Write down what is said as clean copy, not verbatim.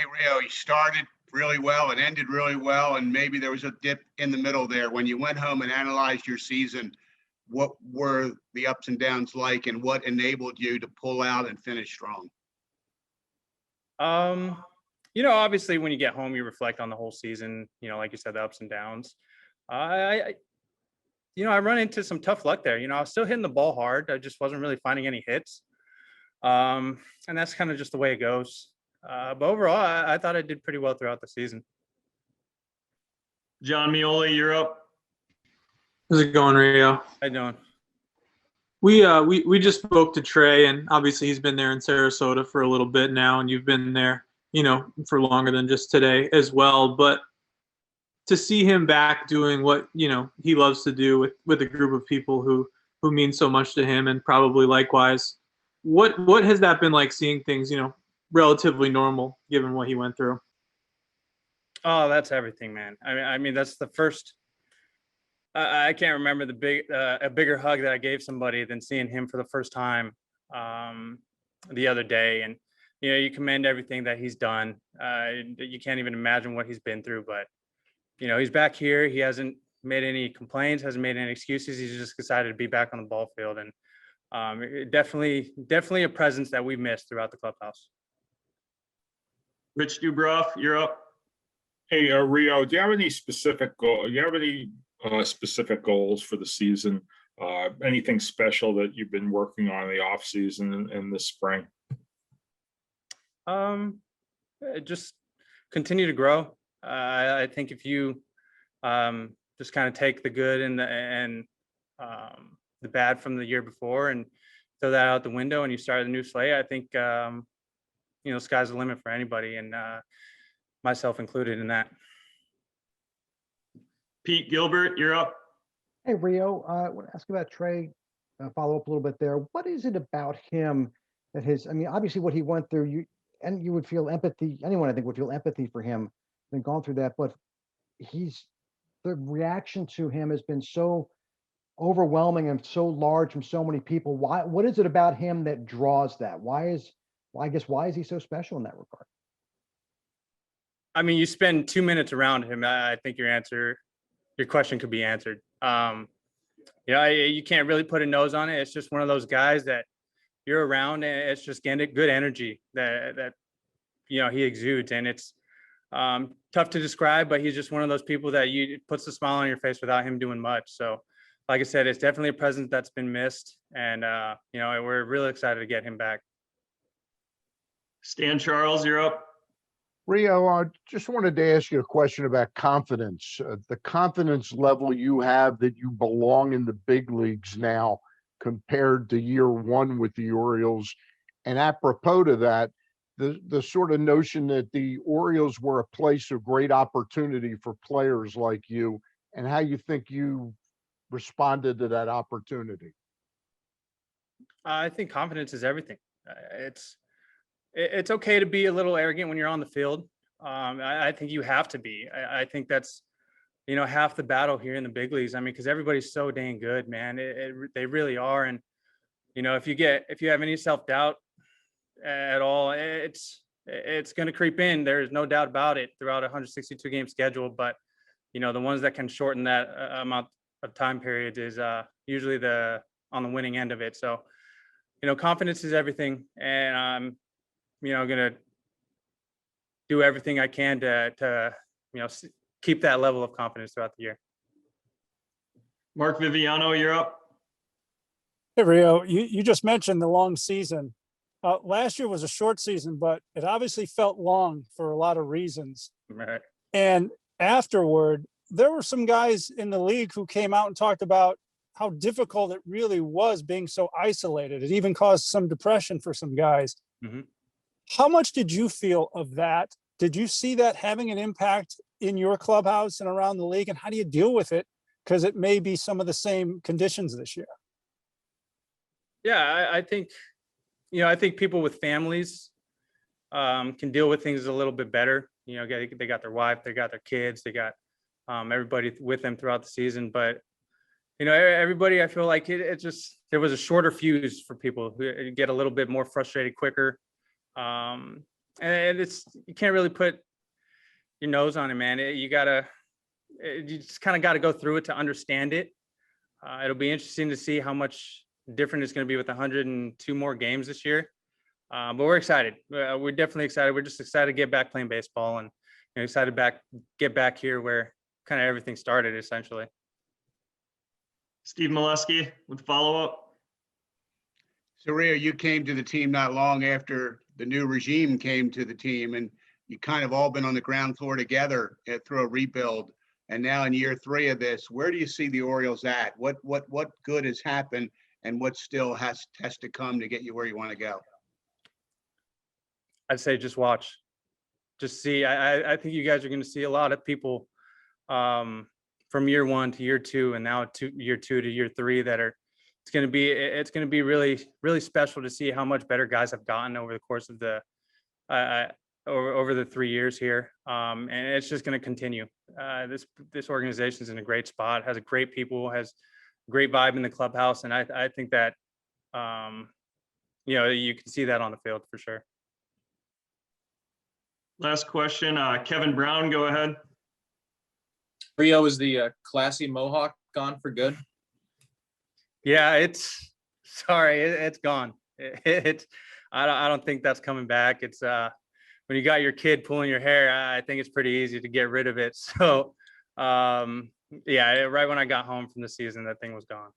Hey, Rio, you started really well and ended really well, and maybe there was a dip in the middle there. When you went home and analyzed your season, what were the ups and downs like, and what enabled you to pull out and finish strong? Um, obviously when you get home, you reflect on the whole season, like you said, the ups and downs. I run into some tough luck there. I was still hitting the ball hard. I just wasn't really finding any hits. And that's kind of just the way it goes. But overall, I thought I did pretty well throughout the season. John Mioli, you're up. How's it going, Rio? How you doing? We just spoke to Trey, and obviously he's been there in Sarasota for a little bit now, and you've been there, for longer than just today as well. But to see him back doing what he loves to do with a group of people who mean so much to him, and probably likewise, what has that been like, seeing things relatively normal given what he went through? Oh, that's everything, man. I mean that's the first. I can't remember a bigger hug that I gave somebody than seeing him for the first time the other day. And you commend everything that he's done. You can't even imagine what he's been through. But he's back here. He hasn't made any complaints, hasn't made any excuses. He's just excited to be back on the ball field, and definitely a presence that we missed throughout the clubhouse. Rich Dubroff, you're up. Hey, Rio, do you have any specific specific goals for the season? Anything special that you've been working on in the off season and this spring? Just continue to grow. I think if you just kind of take the good and the bad from the year before and throw that out the window, and you start a new slate, I think sky's the limit for anybody, and myself included in that. Pete Gilbert, you're up. Hey, Rio, I want to ask about Trey, follow up a little bit there. What is it about him that obviously what he went through, you would feel empathy, anyone I think would feel empathy for him and gone through that, but the reaction to him has been so overwhelming and so large from so many people. What is it about him that draws that? Why is he so special in that regard? I mean, you spend 2 minutes around him, I think your question could be answered. You can't really put a nose on it. It's just one of those guys that you're around, and it's just getting good energy that he exudes, and it's tough to describe, but he's just one of those people that puts a smile on your face without him doing much. So, like I said, it's definitely a presence that's been missed, and we're really excited to get him back. Stan Charles, you're up. Rio, I just wanted to ask you a question about confidence, the confidence level you have that you belong in the big leagues now compared to year one with the Orioles. And apropos to that, the sort of notion that the Orioles were a place of great opportunity for players like you, and how you think you responded to that opportunity. I think confidence is everything. It's okay to be a little arrogant when you're on the field. I think you have to be. I think that's, half the battle here in the big leagues. I mean, because everybody's so dang good, man. They really are. And, if you have any self-doubt at all, it's going to creep in. There's no doubt about it throughout a 162 game schedule. But, the ones that can shorten that amount of time periods is usually on the winning end of it. So, confidence is everything. And I'm gonna do everything I can to keep that level of confidence throughout the year. Mark Viviano, you're up. Hey, Rio, you just mentioned the long season. Last year was a short season, but it obviously felt long for a lot of reasons. Right. And afterward, there were some guys in the league who came out and talked about how difficult it really was being so isolated. It even caused some depression for some guys. Mm-hmm. How much did you feel of that? Did you see that having an impact in your clubhouse and around the league? And how do you deal with it? Because it may be some of the same conditions this year. Yeah, I think, I think people with families can deal with things a little bit better. They got their wife, they got their kids, they got everybody with them throughout the season. But, everybody, I feel like there was a shorter fuse for people who get a little bit more frustrated quicker. and it's, you can't really put your nose on it, man. You just kind of got to go through it to understand it. It'll be interesting to see how much different it's going to be with 102 more games this year. But we're excited. We're definitely excited. We're just excited to get back playing baseball, and excited get back here where kind of everything started, essentially. Steve Molesky with follow-up. So Rio, you came to the team not long after the new regime came to the team, and you kind of all been on the ground floor together through a rebuild. And now in year 3 of this, where do you see the Orioles at? What good has happened, and what still has to come to get you where you want to go? I'd say just watch, just see. I think you guys are going to see a lot of people from year 1 to year 2, and now year 2 to year 3 that are. It's going to be really, really special to see how much better guys have gotten over the course of the over the 3 years here, and it's just going to continue. This organization is in a great spot, has a great people, has great vibe in the clubhouse, and I think that you can see that on the field for sure. Last question, Kevin Brown, go ahead. Rio, is the classy mohawk gone for good? Yeah, it's gone. I don't think that's coming back. It's when you got your kid pulling your hair, I think it's pretty easy to get rid of it. So yeah, right when I got home from the season, that thing was gone.